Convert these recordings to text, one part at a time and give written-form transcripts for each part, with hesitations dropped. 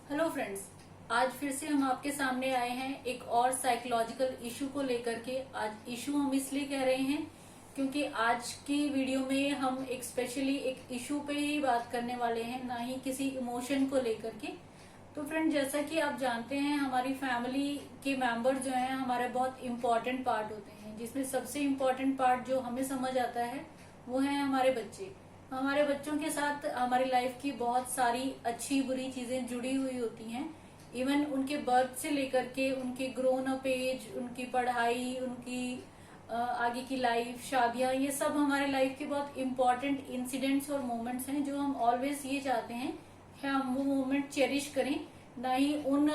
Hello friends, आज फिर से हम आपके सामने आए हैं एक और साइकोलॉजिकल इशू को लेकर के। आज इशू हम इसलिए कह रहे हैं क्योंकि आज की वीडियो में हम एक स्पेशली एक इशू पे ही बात करने वाले हैं, ना ही किसी इमोशन को लेकर के। तो फ्रेंड, जैसा कि आप जानते हैं, हमारी फैमिली के मेंबर जो हैं हमारे बहुत इम्पोर्टेंट पार्ट होते हैं, जिसमें सबसे इम्पोर्टेंट पार्ट जो हमें समझ आता है वो है हमारे बच्चे। हमारे बच्चों के साथ हमारी लाइफ की बहुत सारी अच्छी बुरी चीजें जुड़ी हुई होती हैं। इवन उनके बर्थ से लेकर के उनके ग्रोन अप एज, उनकी पढ़ाई, उनकी आगे की लाइफ, शादियां, ये सब हमारे लाइफ के बहुत इंपॉर्टेंट इंसिडेंट्स और मोमेंट्स हैं जो हम ऑलवेज ये चाहते हैं कि हम वो मोमेंट चेरिश करें, ना ही उन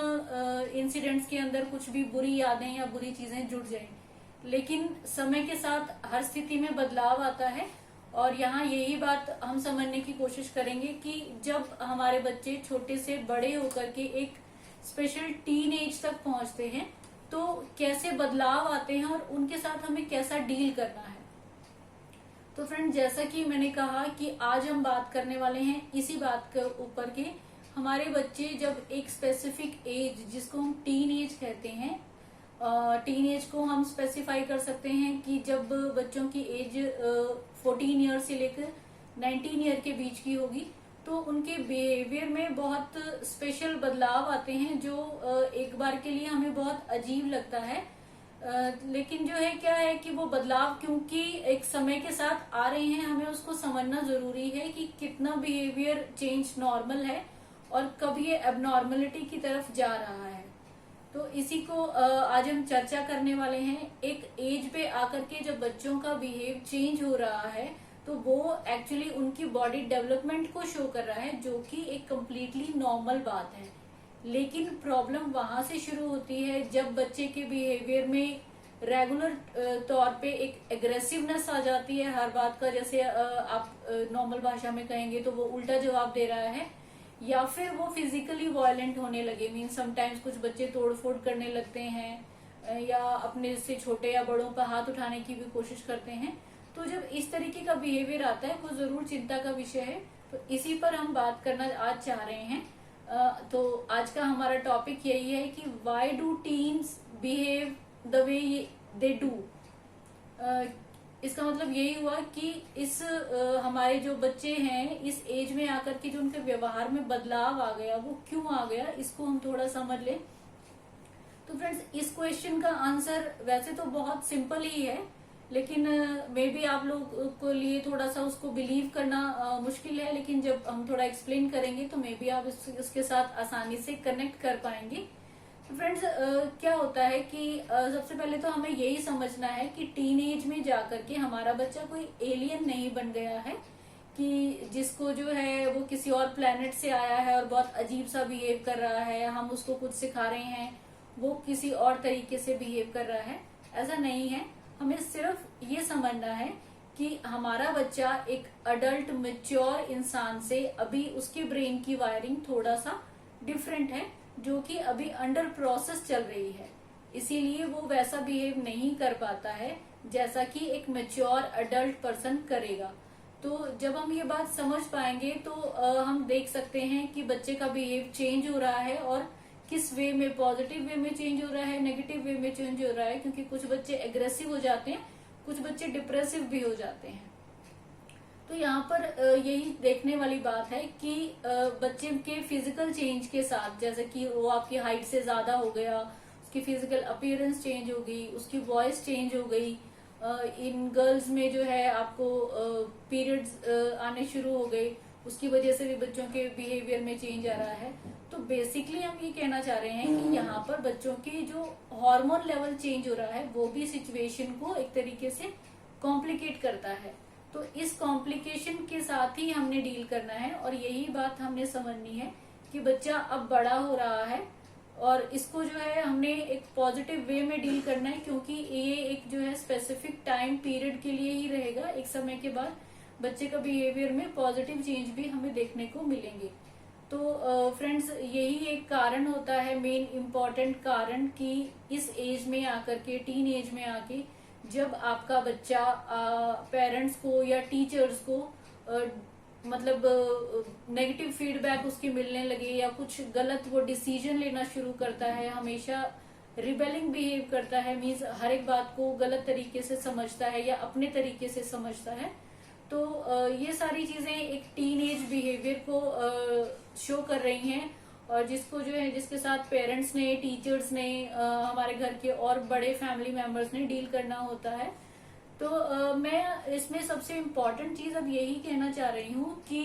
इंसिडेंट्स के अंदर कुछ भी बुरी यादें या बुरी चीजें जुड़ जाएं। लेकिन समय के साथ हर स्थिति में बदलाव आता है और यहाँ यही बात हम समझने की कोशिश करेंगे कि जब हमारे बच्चे छोटे से बड़े होकर के एक स्पेशल टीन एज तक पहुंचते हैं तो कैसे बदलाव आते हैं और उनके साथ हमें कैसा डील करना है। तो फ्रेंड, जैसा कि मैंने कहा कि आज हम बात करने वाले हैं इसी बात के ऊपर के हमारे बच्चे जब एक स्पेसिफिक एज, जिसको हम टीन एज कहते हैं, टीन एज को हम स्पेसिफाई कर सकते हैं कि जब बच्चों की एज 14 ईयर से लेकर 19 ईयर के बीच की होगी तो उनके बिहेवियर में बहुत स्पेशल बदलाव आते हैं जो एक बार के लिए हमें बहुत अजीब लगता है। लेकिन जो है क्या है कि वो बदलाव क्योंकि एक समय के साथ आ रहे हैं, हमें उसको समझना जरूरी है कि कितना बिहेवियर चेंज नॉर्मल है और कब ये एबनॉर्मलिटी की तरफ जा रहा है। तो इसी को आज हम चर्चा करने वाले हैं। एक एज पे आकर के जब बच्चों का बिहेव चेंज हो रहा है तो वो एक्चुअली उनकी बॉडी डेवलपमेंट को शो कर रहा है, जो कि एक कम्प्लीटली नॉर्मल बात है। लेकिन प्रॉब्लम वहां से शुरू होती है जब बच्चे के बिहेवियर में रेगुलर तौर पे एक एग्रेसिवनेस आ जाती है हर बात का। जैसे आप नॉर्मल भाषा में कहेंगे तो वो उल्टा जवाब दे रहा है, या फिर वो फिजिकली वायलेंट होने लगे। मीन समटाइम्स कुछ बच्चे तोड़फोड़ करने लगते हैं या अपने से छोटे या बड़ों पर हाथ उठाने की भी कोशिश करते हैं। तो जब इस तरीके का बिहेवियर आता है वो जरूर चिंता का विषय है। तो इसी पर हम बात करना आज चाह रहे हैं। तो आज का हमारा टॉपिक यही है कि why do teens behave the way they do. इसका मतलब यही हुआ कि इस हमारे जो बच्चे हैं इस एज में आकर के जो उनके व्यवहार में बदलाव आ गया वो क्यों आ गया, इसको हम थोड़ा समझ लें। तो फ्रेंड्स, इस क्वेश्चन का आंसर वैसे तो बहुत सिंपल ही है, लेकिन मे बी आप लोग को लिए थोड़ा सा उसको बिलीव करना मुश्किल है। लेकिन जब हम थोड़ा एक्सप्लेन करेंगे तो मे बी आप इसके साथ आसानी से कनेक्ट कर पाएंगे। फ्रेंड्स, क्या होता है कि सबसे पहले तो हमें यही समझना है कि टीन एज में जाकर के हमारा बच्चा कोई एलियन नहीं बन गया है कि जिसको जो है वो किसी और प्लेनेट से आया है और बहुत अजीब सा बिहेव कर रहा है, हम उसको कुछ सिखा रहे हैं, वो किसी और तरीके से बिहेव कर रहा है। ऐसा नहीं है। हमें सिर्फ ये समझना है कि हमारा बच्चा एक अडल्ट मैच्योर इंसान से अभी उसके ब्रेन की वायरिंग थोड़ा सा डिफरेंट है, जो कि अभी अंडर प्रोसेस चल रही है। इसीलिए वो वैसा बिहेव नहीं कर पाता है जैसा कि एक मैच्योर अडल्ट पर्सन करेगा। तो जब हम ये बात समझ पाएंगे तो हम देख सकते हैं कि बच्चे का बिहेव चेंज हो रहा है और किस वे में, पॉजिटिव वे में चेंज हो रहा है, नेगेटिव वे में चेंज हो रहा है। क्योंकि कुछ बच्चे एग्रेसिव हो जाते हैं, कुछ बच्चे डिप्रेसिव भी हो जाते हैं। तो यहाँ पर यही देखने वाली बात है कि बच्चे के फिजिकल चेंज के साथ, जैसे कि वो आपकी हाइट से ज्यादा हो गया, उसकी फिजिकल अपीयरेंस चेंज हो गई, उसकी वॉइस चेंज हो गई। इन गर्ल्स में जो है आपको पीरियड्स आने शुरू हो गए, उसकी वजह से भी बच्चों के बिहेवियर में चेंज आ रहा है। तो बेसिकली हम ये कहना चाह रहे हैं कि यहाँ पर बच्चों की जो हार्मोन लेवल चेंज हो रहा है वो भी सिचुएशन को एक तरीके से कॉम्प्लिकेट करता है। तो इस कॉम्प्लिकेशन के साथ ही हमने डील करना है और यही बात हमने समझनी है कि बच्चा अब बड़ा हो रहा है और इसको जो है हमने एक पॉजिटिव वे में डील करना है, क्योंकि ये एक जो है स्पेसिफिक टाइम पीरियड के लिए ही रहेगा। एक समय के बाद बच्चे का बिहेवियर में पॉजिटिव चेंज भी हमें देखने को मिलेंगे। तो फ्रेंड्स, यही एक कारण होता है, मेन इम्पोर्टेंट कारण, कि इस एज में आकर के, टीन एज में आके जब आपका बच्चा पेरेंट्स को या टीचर्स को मतलब नेगेटिव फीडबैक उसके मिलने लगे या कुछ गलत वो डिसीजन लेना शुरू करता है, हमेशा रिबेलिंग बिहेव करता है, मीन्स हर एक बात को गलत तरीके से समझता है या अपने तरीके से समझता है, तो ये सारी चीजें एक टीन एज बिहेवियर को शो कर रही हैं। और जिसको जो है, जिसके साथ पेरेंट्स ने, टीचर्स ने, हमारे घर के और बड़े फैमिली मेंबर्स ने डील करना होता है। तो मैं इसमें सबसे इम्पोर्टेंट चीज अब यही कहना चाह रही हूँ कि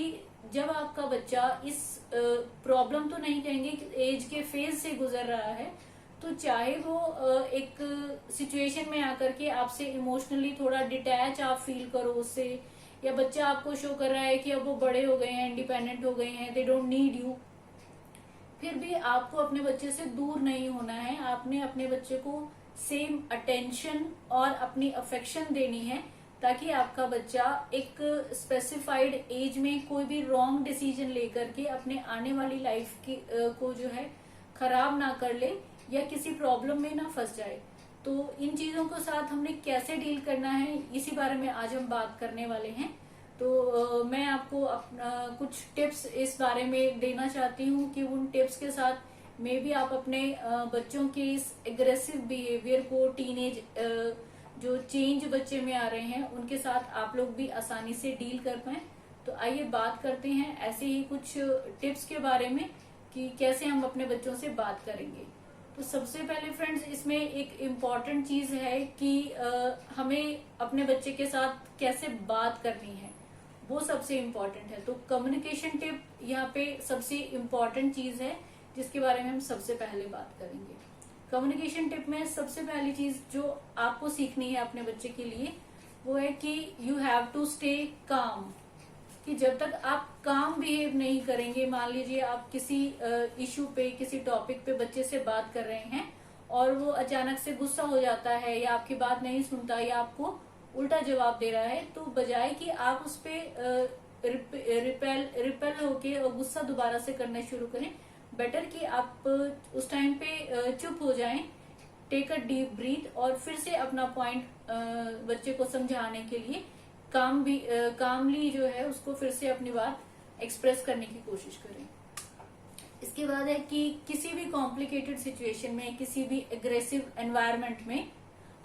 जब आपका बच्चा इस प्रॉब्लम तो नहीं कहेंगे कि एज के फेज से गुजर रहा है, तो चाहे वो एक सिचुएशन में आकर के आपसे इमोशनली थोड़ा डिटैच आप फील करो उससे, या बच्चा आपको शो कर रहा है कि अब वो बड़े हो गए हैं, इंडिपेंडेंट हो गए हैं, दे डोंट नीड यू, फिर भी आपको अपने बच्चे से दूर नहीं होना है। आपने अपने बच्चे को सेम अटेंशन और अपनी अफेक्शन देनी है, ताकि आपका बच्चा एक स्पेसिफाइड एज में कोई भी रॉन्ग डिसीजन लेकर के अपने आने वाली लाइफ की को जो है खराब ना कर ले या किसी प्रॉब्लम में ना फंस जाए। तो इन चीजों को साथ हमने कैसे डील करना है, इसी बारे में आज हम बात करने वाले हैं। तो मैं आपको कुछ टिप्स इस बारे में देना चाहती हूँ कि उन टिप्स के साथ मे भी आप अपने बच्चों के इस एग्रेसिव बिहेवियर को, टीनेज जो चेंज बच्चे में आ रहे हैं, उनके साथ आप लोग भी आसानी से डील कर पाए। तो आइए बात करते हैं ऐसे ही कुछ टिप्स के बारे में कि कैसे हम अपने बच्चों से बात करेंगे। तो सबसे पहले फ्रेंड्स, इसमें एक इम्पॉर्टेंट चीज है कि हमें अपने बच्चे के साथ कैसे बात करनी है, वो सबसे इम्पोर्टेंट है। तो कम्युनिकेशन टिप यहाँ पे सबसे इम्पोर्टेंट चीज है, जिसके बारे में हम सबसे पहले बात करेंगे। कम्युनिकेशन टिप में सबसे पहली चीज जो आपको सीखनी है अपने बच्चे के लिए, वो है कि you have to stay calm. कि जब तक आप काम बिहेव नहीं करेंगे, मान लीजिए आप किसी इशू पे, किसी टॉपिक पे बच्चे से बात कर रहे हैं और वो अचानक से गुस्सा हो जाता है या आपकी बात नहीं सुनता या आपको उल्टा जवाब दे रहा है, तो बजाय कि आप उस पे रिपेल होके और गुस्सा दोबारा से करना शुरू करें, बेटर कि आप उस टाइम पे चुप हो जाएं, टेक अ डीप ब्रीथ और फिर से अपना पॉइंट बच्चे को समझाने के लिए कामली जो है उसको फिर से अपनी बात एक्सप्रेस करने की कोशिश करें। इसके बाद है कि किसी भी कॉम्प्लिकेटेड सिचुएशन में, किसी भी एग्रेसिव एनवायरनमेंट में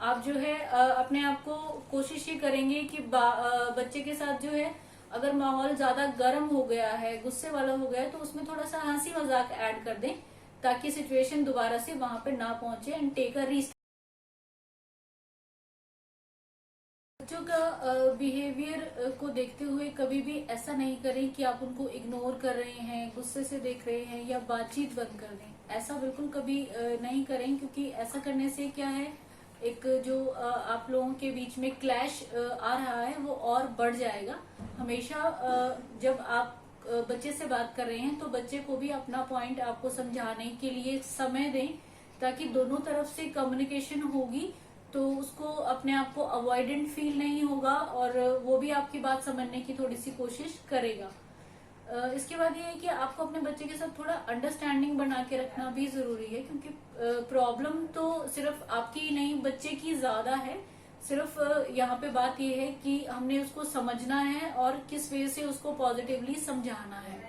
आप जो है अपने आप को कोशिश ये करेंगे कि बच्चे के साथ जो है, अगर माहौल ज्यादा गर्म हो गया है, गुस्से वाला हो गया है, तो उसमें थोड़ा सा हंसी मजाक ऐड कर दें, ताकि सिचुएशन दोबारा से वहां पे ना पहुंचे एंड टेक अ रीस्टार्ट। बच्चों का बिहेवियर को देखते हुए कभी भी ऐसा नहीं करें कि आप उनको इग्नोर कर रहे हैं, गुस्से से देख रहे हैं या बातचीत बंद कर दें। ऐसा बिल्कुल कभी नहीं करें, क्योंकि ऐसा करने से क्या है, एक जो आप लोगों के बीच में क्लैश आ रहा है वो और बढ़ जाएगा। हमेशा जब आप बच्चे से बात कर रहे हैं तो बच्चे को भी अपना पॉइंट आपको समझाने के लिए समय दें, ताकि दोनों तरफ से कम्युनिकेशन होगी, तो उसको अपने आप को अवॉइडेंट फील नहीं होगा और वो भी आपकी बात समझने की थोड़ी सी कोशिश करेगा। इसके बाद ये है कि आपको अपने बच्चे के साथ थोड़ा अंडरस्टैंडिंग बना के रखना भी जरूरी है, क्योंकि प्रॉब्लम तो सिर्फ आपकी ही नहीं, बच्चे की ज्यादा है। सिर्फ यहाँ पे बात ये है कि हमने उसको समझना है और किस वे से उसको पॉजिटिवली समझाना है।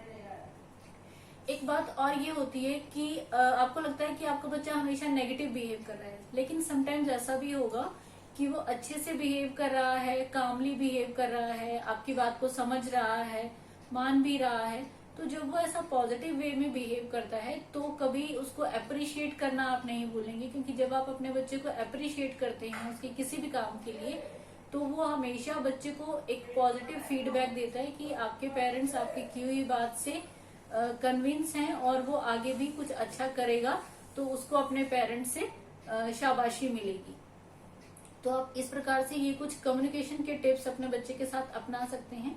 एक बात और ये होती है कि आपको लगता है कि आपका बच्चा हमेशा नेगेटिव बिहेव कर रहा है, लेकिन समटाइम्स ऐसा भी होगा कि वो अच्छे से बिहेव कर रहा है, कामली बिहेव कर रहा है, आपकी बात को समझ रहा है, मान भी रहा है। तो जब वो ऐसा पॉजिटिव वे में बिहेव करता है, तो कभी उसको अप्रिशिएट करना आप नहीं भूलेंगे, क्योंकि जब आप अपने बच्चे को अप्रिशिएट करते हैं उसके किसी भी काम के लिए, तो वो हमेशा बच्चे को एक पॉजिटिव फीडबैक देता है कि आपके पेरेंट्स आपकी की हुई बात से कन्विंस हैं और वो आगे भी कुछ अच्छा करेगा, तो उसको अपने पेरेंट्स से शाबाशी मिलेगी। तो आप इस प्रकार से ये कुछ कम्युनिकेशन के टिप्स अपने बच्चे के साथ अपना सकते हैं।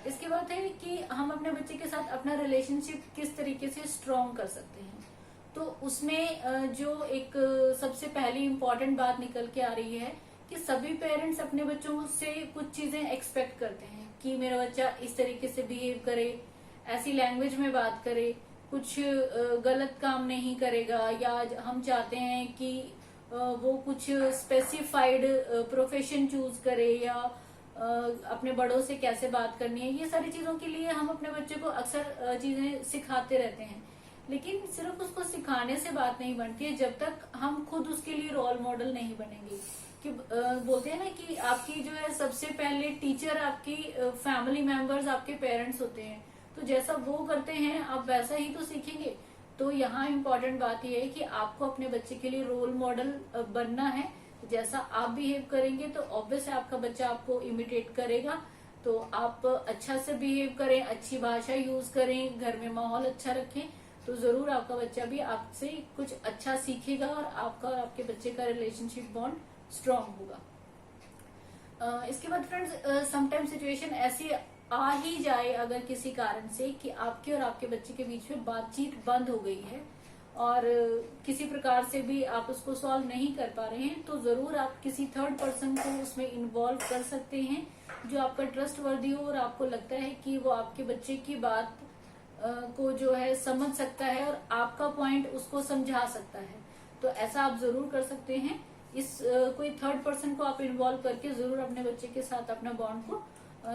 इसके बाद है कि हम अपने बच्चे के साथ अपना रिलेशनशिप किस तरीके से स्ट्रॉन्ग कर सकते हैं। तो उसमें जो एक सबसे पहली इम्पोर्टेंट बात निकल के आ रही है कि सभी पेरेंट्स अपने बच्चों से कुछ चीजें एक्सपेक्ट करते हैं कि मेरा बच्चा इस तरीके से बिहेव करे, ऐसी लैंग्वेज में बात करे, कुछ गलत काम नहीं करेगा, या हम चाहते हैं कि वो कुछ स्पेसिफाइड प्रोफेशन चूज करे या अपने बड़ों से कैसे बात करनी है, ये सारी चीजों के लिए हम अपने बच्चे को अक्सर चीजें सिखाते रहते हैं। लेकिन सिर्फ उसको सिखाने से बात नहीं बनती है जब तक हम खुद उसके लिए रोल मॉडल नहीं बनेंगे। कि बोलते हैं ना कि आपकी जो है सबसे पहले टीचर आपकी फैमिली मेंबर्स आपके पेरेंट्स होते हैं, तो जैसा वो करते हैं आप वैसा ही तो सीखेंगे। तो यहाँ इम्पोर्टेंट बात यह है कि आपको अपने बच्चे के लिए रोल मॉडल बनना है। जैसा आप बिहेव करेंगे तो ऑब्वियस है आपका बच्चा आपको इमिटेट करेगा। तो आप अच्छा से बिहेव करें, अच्छी भाषा यूज करें, घर में माहौल अच्छा रखें, तो जरूर आपका बच्चा भी आपसे कुछ अच्छा सीखेगा और आपका और आपके बच्चे का रिलेशनशिप बॉन्ड स्ट्रांग होगा। इसके बाद फ्रेंड्स, समटाइम सिचुएशन ऐसी आ ही जाए अगर किसी कारण से कि आपके और आपके बच्चे के बीच में बातचीत बंद हो गई है और किसी प्रकार से भी आप उसको सॉल्व नहीं कर पा रहे हैं, तो जरूर आप किसी थर्ड पर्सन को उसमें इन्वॉल्व कर सकते हैं जो आपका ट्रस्टवर्दी हो और आपको लगता है कि वो आपके बच्चे की बात को जो है समझ सकता है और आपका पॉइंट उसको समझा सकता है। तो ऐसा आप जरूर कर सकते हैं। इस कोई थर्ड पर्सन को आप इन्वॉल्व करके जरूर अपने बच्चे के साथ अपना बॉन्ड को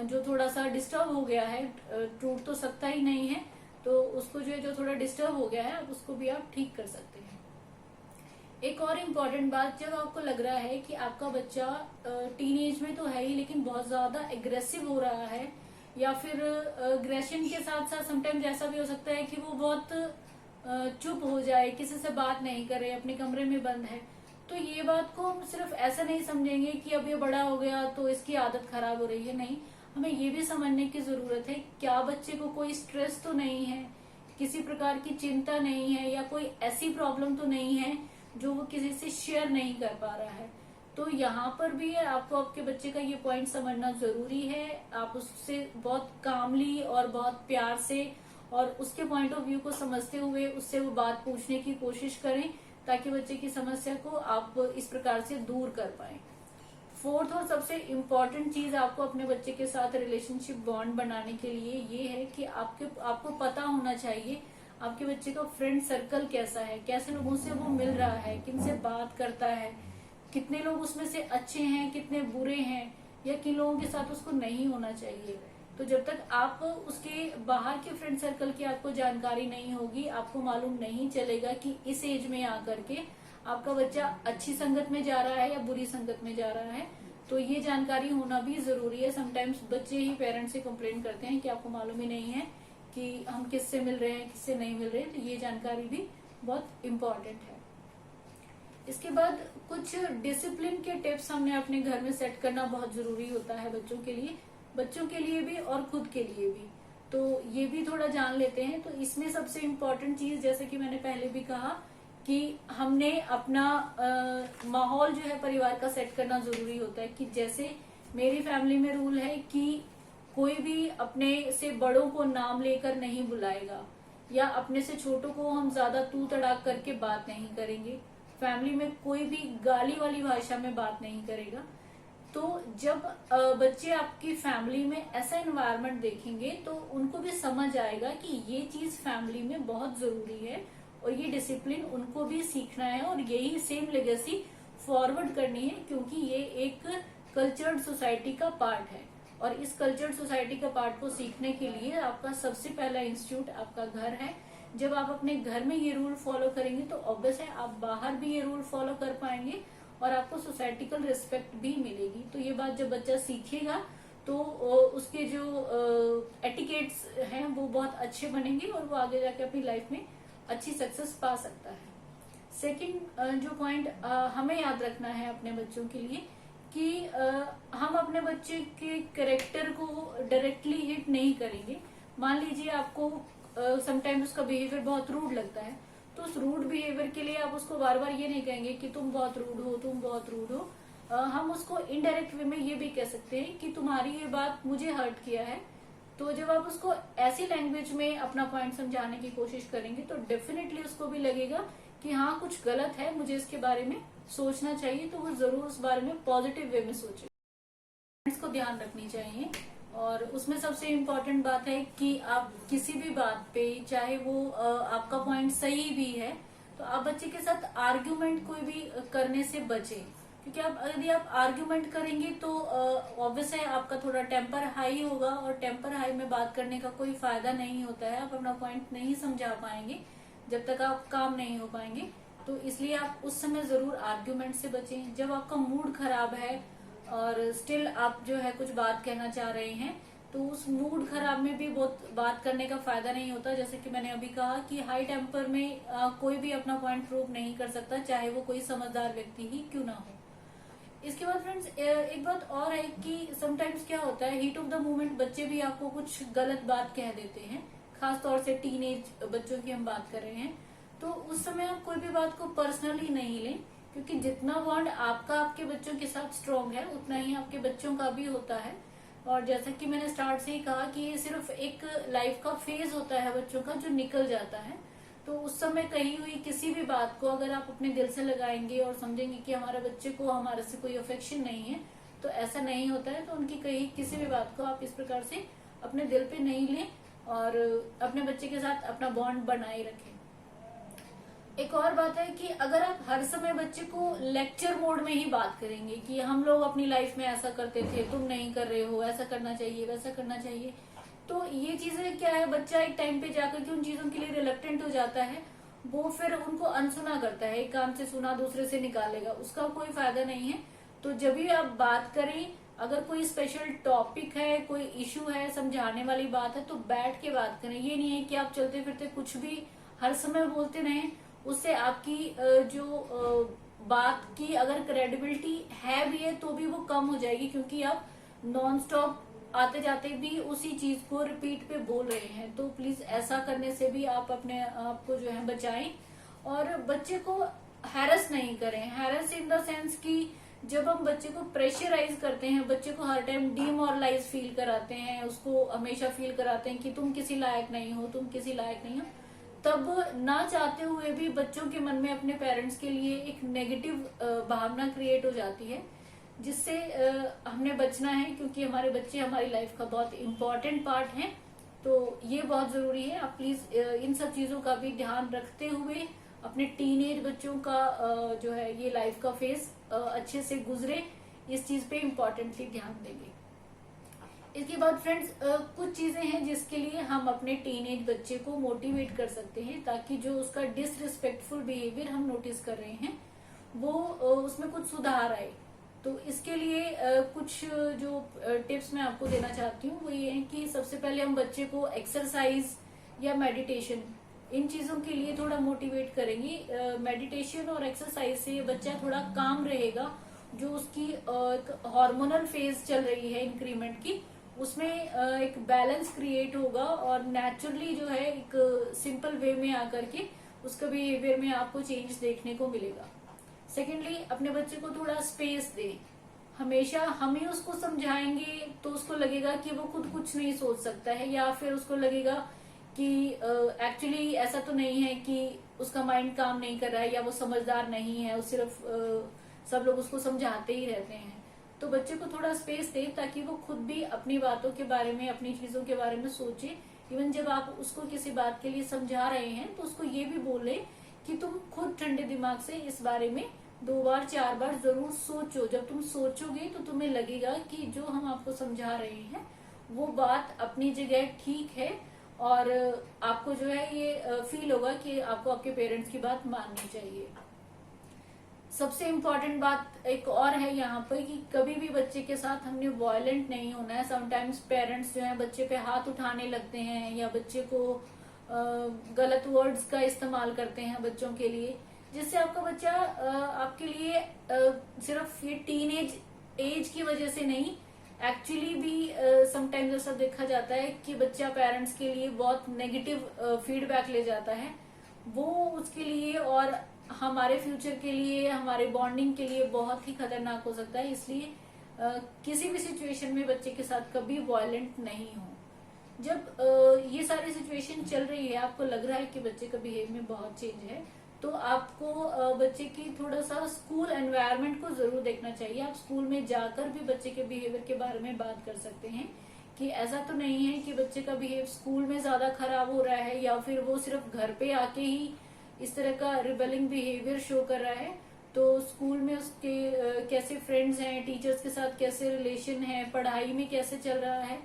जो थोड़ा सा डिस्टर्ब हो गया है, टूट तो सकता ही नहीं है, तो उसको जो है जो थोड़ा डिस्टर्ब हो गया है उसको भी आप ठीक कर सकते हैं। एक और इम्पोर्टेंट बात, जब आपको लग रहा है कि आपका बच्चा टीन एज में तो है ही लेकिन बहुत ज्यादा एग्रेसिव हो रहा है, या फिर एग्रेशन के साथ साथ समटाइम्स ऐसा भी हो सकता है कि वो बहुत चुप हो जाए, किसी से बात नहीं करे, अपने कमरे में बंद है, तो ये बात को हम सिर्फ ऐसा नहीं समझेंगे कि अब ये बड़ा हो गया तो इसकी आदत खराब हो रही है। नहीं, हमें ये भी समझने की जरूरत है क्या बच्चे को कोई स्ट्रेस तो नहीं है, किसी प्रकार की चिंता नहीं है, या कोई ऐसी प्रॉब्लम तो नहीं है जो वो किसी से शेयर नहीं कर पा रहा है। तो यहाँ पर भी आपको आपके बच्चे का ये पॉइंट समझना जरूरी है। आप उससे बहुत कामली और बहुत प्यार से और उसके पॉइंट ऑफ व्यू को समझते हुए उससे वो बात पूछने की कोशिश करें ताकि बच्चे की समस्या को आप इस प्रकार से दूर कर पाए। फोर्थ और सबसे इम्पोर्टेंट चीज आपको अपने बच्चे के साथ रिलेशनशिप बॉन्ड बनाने के लिए ये है कि आपको पता होना चाहिए आपके बच्चे का फ्रेंड सर्कल कैसा है, कैसे लोगों से वो मिल रहा है, किनसे बात करता है, कितने लोग उसमें से अच्छे हैं, कितने बुरे हैं, या किन लोगों के साथ उसको नहीं होना चाहिए। तो जब तक आप उसके बाहर के फ्रेंड सर्कल की आपको जानकारी नहीं होगी, आपको मालूम नहीं चलेगा कि इस एज में आकर के आपका बच्चा अच्छी संगत में जा रहा है या बुरी संगत में जा रहा है, तो ये जानकारी होना भी जरूरी है। समटाइम्स बच्चे ही पेरेंट्स से कंप्लेन करते हैं कि आपको मालूम ही नहीं है कि हम किससे मिल रहे हैं, किससे नहीं मिल रहे हैं, तो ये जानकारी भी बहुत इम्पोर्टेंट है। इसके बाद कुछ डिसिप्लिन के टिप्स हमने अपने घर में सेट करना बहुत जरूरी होता है बच्चों के लिए भी और खुद के लिए भी। तो ये भी थोड़ा जान लेते हैं। तो इसमें सबसे इम्पोर्टेंट चीज, जैसे कि मैंने पहले भी कहा, कि हमने अपना माहौल जो है परिवार का सेट करना जरूरी होता है। कि जैसे मेरी फैमिली में रूल है कि कोई भी अपने से बड़ों को नाम लेकर नहीं बुलाएगा, या अपने से छोटों को हम ज्यादा तू तड़ाक करके बात नहीं करेंगे। फैमिली में कोई भी गाली वाली भाषा में बात नहीं करेगा। तो जब बच्चे आपकी फैमिली में ऐसा एनवायरनमेंट देखेंगे तो उनको भी समझ आएगा कि ये चीज फैमिली में बहुत जरूरी है और ये डिसिप्लिन उनको भी सीखना है और यही सेम लेगेसी फॉरवर्ड करनी है, क्योंकि ये एक कल्चर्ड सोसाइटी का पार्ट है। और इस कल्चर्ड सोसाइटी का पार्ट को सीखने के लिए आपका सबसे पहला इंस्टीट्यूट आपका घर है। जब आप अपने घर में ये रूल फॉलो करेंगे तो ऑब्वियस है आप बाहर भी ये रूल फॉलो कर पाएंगे और आपको सोसाइटिकल रिस्पेक्ट भी मिलेगी। तो ये बात जब बच्चा सीखेगा तो उसके जो एटिकेट्स हैं वो बहुत अच्छे बनेंगे और वो आगे जाके अपनी लाइफ में अच्छी सक्सेस पा सकता है। सेकंड जो पॉइंट हमें याद रखना है अपने बच्चों के लिए कि हम अपने बच्चे के कैरेक्टर को डायरेक्टली हिट नहीं करेंगे। मान लीजिए आपको समटाइम उसका बिहेवियर बहुत रूड लगता है, तो उस रूड बिहेवियर के लिए आप उसको बार बार ये नहीं कहेंगे कि तुम बहुत रूड हो, तुम बहुत रूड हो। हम उसको इनडायरेक्ट वे में ये भी कह सकते हैं कि तुम्हारी ये बात मुझे हर्ट किया है। तो जब आप उसको ऐसी लैंग्वेज में अपना पॉइंट समझाने की कोशिश करेंगे तो डेफिनेटली उसको भी लगेगा कि हाँ कुछ गलत है, मुझे इसके बारे में सोचना चाहिए। तो वो जरूर उस बारे में पॉजिटिव वे में सोचे। इसको ध्यान रखनी चाहिए। और उसमें सबसे इम्पोर्टेंट बात है कि आप किसी भी बात पे, चाहे वो आपका पॉइंट सही भी है, तो आप बच्चे के साथ आर्ग्यूमेंट कोई भी करने से बचे। क्योंकि आप यदि आप आर्ग्यूमेंट करेंगे तो ऑब्वियस है आपका थोड़ा टेम्पर हाई होगा, और टेम्पर हाई में बात करने का कोई फायदा नहीं होता है, आप अपना पॉइंट नहीं समझा पाएंगे जब तक आप काम नहीं हो पाएंगे। तो इसलिए आप उस समय जरूर आर्ग्यूमेंट से बचें। जब आपका मूड खराब है और स्टिल आप जो है कुछ बात कहना चाह रहे हैं, तो उस मूड खराब में भी बहुत बात करने का फायदा नहीं होता। जैसे कि मैंने अभी कहा कि हाई टेम्पर में कोई भी अपना पॉइंट प्रूव नहीं कर सकता, चाहे वो कोई समझदार व्यक्ति ही क्यों ना हो। इसके बाद फ्रेंड्स एक बात और है कि समटाइम्स क्या होता है, हीट ऑफ द मोमेंट बच्चे भी आपको कुछ गलत बात कह देते हैं, खास तौर से टीनेज बच्चों की हम बात कर रहे हैं। तो उस समय आप कोई भी बात को पर्सनली नहीं लें, क्योंकि जितना बॉन्ड आपका आपके बच्चों के साथ स्ट्रांग है उतना ही आपके बच्चों का भी होता है। और जैसा कि मैंने स्टार्ट से ही कहा कि ये सिर्फ एक लाइफ का फेज होता है बच्चों का जो निकल जाता है। तो उस समय कही हुई किसी भी बात को अगर आप अपने दिल से लगाएंगे और समझेंगे कि हमारे बच्चे को हमारे से कोई अफेक्शन नहीं है, तो ऐसा नहीं होता है। तो उनकी कही किसी भी बात को आप इस प्रकार से अपने दिल पे नहीं लें और अपने बच्चे के साथ अपना बॉन्ड बनाए रखें। एक और बात है कि अगर आप हर समय बच्चे को लेक्चर मोड में ही बात करेंगे कि हम लोग अपनी लाइफ में ऐसा करते थे, तुम नहीं कर रहे हो, ऐसा करना चाहिए, वैसा करना चाहिए, तो ये चीजें क्या है, बच्चा एक टाइम पे जाकर के उन चीजों के लिए रिलक्टेंट हो जाता है। वो फिर उनको अनसुना करता है, एक कान से सुना दूसरे से निकालेगा, उसका कोई फायदा नहीं है। तो जब भी आप बात करें, अगर कोई स्पेशल टॉपिक है, कोई इशू है, समझाने वाली बात है, तो बैठ के बात करें। ये नहीं है कि आप चलते फिरते कुछ भी हर समय बोलते रहें। उससे आपकी जो बात की अगर क्रेडिबिलिटी है भी है तो भी वो कम हो जाएगी, क्योंकि आप नॉन स्टॉप आते जाते भी उसी चीज को रिपीट पे बोल रहे हैं। तो प्लीज ऐसा करने से भी आप अपने आप को जो है बचाएं और बच्चे को हैरस नहीं करें। हैरस इन द सेंस कि जब हम बच्चे को प्रेशराइज करते हैं, बच्चे को हर टाइम डिमोरलाइज फील कराते हैं, उसको हमेशा फील कराते हैं कि तुम किसी लायक नहीं हो, तुम किसी लायक नहीं हो, तब ना चाहते हुए भी बच्चों के मन में अपने पेरेंट्स के लिए एक नेगेटिव भावना क्रिएट हो जाती है, जिससे हमने बचना है, क्योंकि हमारे बच्चे हमारी लाइफ का बहुत इंपॉर्टेंट पार्ट हैं। तो ये बहुत जरूरी है। आप प्लीज इन सब चीजों का भी ध्यान रखते हुए अपने टीनेज बच्चों का जो है ये लाइफ का फेज अच्छे से गुजरे, इस चीज पे इम्पोर्टेंटली ध्यान देंगे। इसके बाद फ्रेंड्स कुछ चीजें हैं जिसके लिए हम अपने टीनेज बच्चे को मोटिवेट कर सकते हैं, ताकि जो उसका डिसरिस्पेक्टफुल बिहेवियर हम नोटिस कर रहे हैं वो उसमें कुछ सुधार आए। तो इसके लिए कुछ जो टिप्स मैं आपको देना चाहती हूँ वो ये है कि सबसे पहले हम बच्चे को एक्सरसाइज या मेडिटेशन, इन चीजों के लिए थोड़ा मोटिवेट करेंगे। मेडिटेशन और एक्सरसाइज से बच्चा थोड़ा काम रहेगा। जो उसकी हार्मोनल फेज चल रही है इंक्रीमेंट की, उसमें एक बैलेंस क्रिएट होगा और नेचुरली जो है एक सिंपल वे में आकर के उसका बिहेवियर में आपको चेंज देखने को मिलेगा। सेकेंडली, अपने बच्चे को थोड़ा स्पेस दे। हमेशा हम ही उसको समझाएंगे तो उसको लगेगा कि वो खुद कुछ नहीं सोच सकता है, या फिर उसको लगेगा कि एक्चुअली ऐसा तो नहीं है कि उसका माइंड काम नहीं कर रहा है या वो समझदार नहीं है, वो सिर्फ सब लोग उसको समझाते ही रहते हैं। तो बच्चे को थोड़ा स्पेस दे ताकि वो खुद भी अपनी बातों के बारे में, अपनी चीजों के बारे में सोचे। इवन जब आप उसको किसी बात के लिए समझा रहे हैं तो उसको ये भी बोले कि तुम खुद ठंडे दिमाग से इस बारे में 2 बार 4 बार जरूर सोचो। जब तुम सोचोगे तो तुम्हें लगेगा कि जो हम आपको समझा रहे हैं वो बात अपनी जगह ठीक है, और आपको जो है ये फील होगा कि आपको आपके पेरेंट्स की बात माननी चाहिए। सबसे इम्पोर्टेंट बात एक और है यहाँ पर कि कभी भी बच्चे के साथ हमने वायलेंट नहीं होना है। समटाइम्स पेरेंट्स जो है बच्चे पे हाथ उठाने लगते हैं या बच्चे को गलत वर्ड्स का इस्तेमाल करते हैं बच्चों के लिए, जिससे आपका बच्चा आपके लिए सिर्फ ये टीनेज एज की वजह से नहीं, एक्चुअली भी समटाइम्स ऐसा देखा जाता है कि बच्चा पेरेंट्स के लिए बहुत नेगेटिव फीडबैक ले जाता है। वो उसके लिए और हमारे फ्यूचर के लिए, हमारे बॉन्डिंग के लिए बहुत ही खतरनाक हो सकता है। इसलिए किसी भी सिचुएशन में बच्चे के साथ कभी वायलेंट नहीं हो। जब ये सारी सिचुएशन चल रही है, आपको लग रहा है कि बच्चे का बिहेव में बहुत चेंज है, तो आपको बच्चे की थोड़ा सा स्कूल एनवायरनमेंट को जरूर देखना चाहिए। आप स्कूल में जाकर भी बच्चे के बिहेवियर के बारे में बात कर सकते हैं कि ऐसा तो नहीं है कि बच्चे का बिहेव स्कूल में ज्यादा खराब हो रहा है या फिर वो सिर्फ घर पे आके ही इस तरह का रिबेलिंग बिहेवियर शो कर रहा है। तो स्कूल में उसके कैसे फ्रेंड्स हैं, टीचर्स के साथ कैसे रिलेशन है, पढ़ाई में कैसे चल रहा है,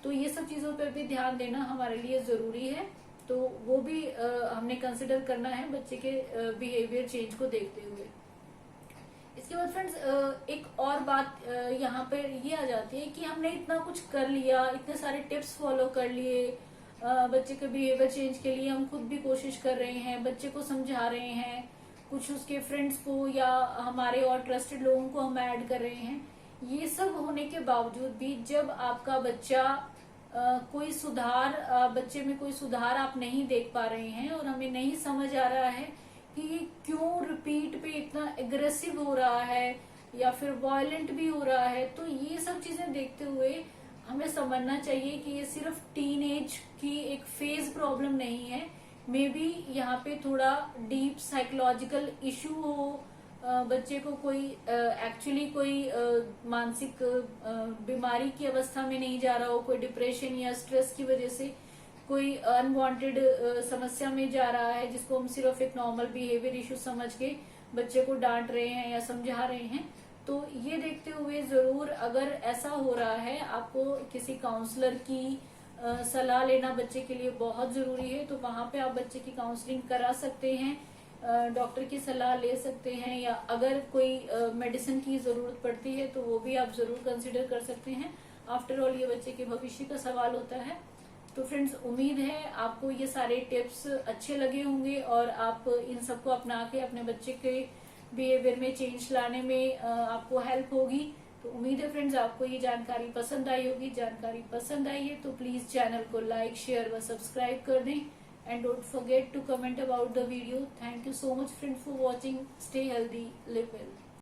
तो ये सब चीजों पर भी ध्यान देना हमारे लिए जरूरी है। तो वो भी हमने कंसिडर करना है बच्चे के बिहेवियर चेंज को देखते हुए। इसके बाद फ्रेंड्स एक और बात यहाँ पे ये आ जाती है कि हमने इतना कुछ कर लिया, इतने सारे टिप्स फॉलो कर लिए, बच्चे के बिहेवियर चेंज के लिए हम खुद भी कोशिश कर रहे हैं, बच्चे को समझा रहे हैं, कुछ उसके फ्रेंड्स को या हमारे और ट्रस्टेड लोगों को हम ऐड कर रहे हैं। ये सब होने के बावजूद भी जब आपका बच्चा कोई सुधार, बच्चे में कोई सुधार आप नहीं देख पा रहे हैं और हमें नहीं समझ आ रहा है कि ये क्यों रिपीट पे इतना एग्रेसिव हो रहा है या फिर वायलेंट भी हो रहा है, तो ये सब चीजें देखते हुए हमें समझना चाहिए कि ये सिर्फ टीनेज की एक फेज प्रॉब्लम नहीं है, मे बी यहाँ पे थोड़ा डीप साइकोलॉजिकल इशू हो, बच्चे को कोई एक्चुअली कोई मानसिक बीमारी की अवस्था में नहीं जा रहा हो, कोई डिप्रेशन या स्ट्रेस की वजह से कोई अनवांटेड समस्या में जा रहा है, जिसको हम सिर्फ एक नॉर्मल बिहेवियर इशू समझ के बच्चे को डांट रहे हैं या समझा रहे हैं। तो ये देखते हुए जरूर अगर ऐसा हो रहा है, आपको किसी काउंसलर की सलाह लेना बच्चे के लिए बहुत जरूरी है। तो वहां पे आप बच्चे की काउंसलिंग करा सकते हैं, डॉक्टर की सलाह ले सकते हैं, या अगर कोई मेडिसिन की जरूरत पड़ती है तो वो भी आप जरूर कंसिडर कर सकते हैं। आफ्टर ऑल ये बच्चे के भविष्य का सवाल होता है। तो फ्रेंड्स, उम्मीद है आपको ये सारे टिप्स अच्छे लगे होंगे और आप इन सबको अपना के अपने बच्चे के बिहेवियर में चेंज लाने में आपको हेल्प होगी। तो उम्मीद है फ्रेंड्स आपको ये जानकारी पसंद आई होगी। जानकारी पसंद आई है तो प्लीज चैनल को लाइक, शेयर व सब्सक्राइब कर दें and don't forget to comment about the video. Thank you so much friends for watching. Stay healthy, live well.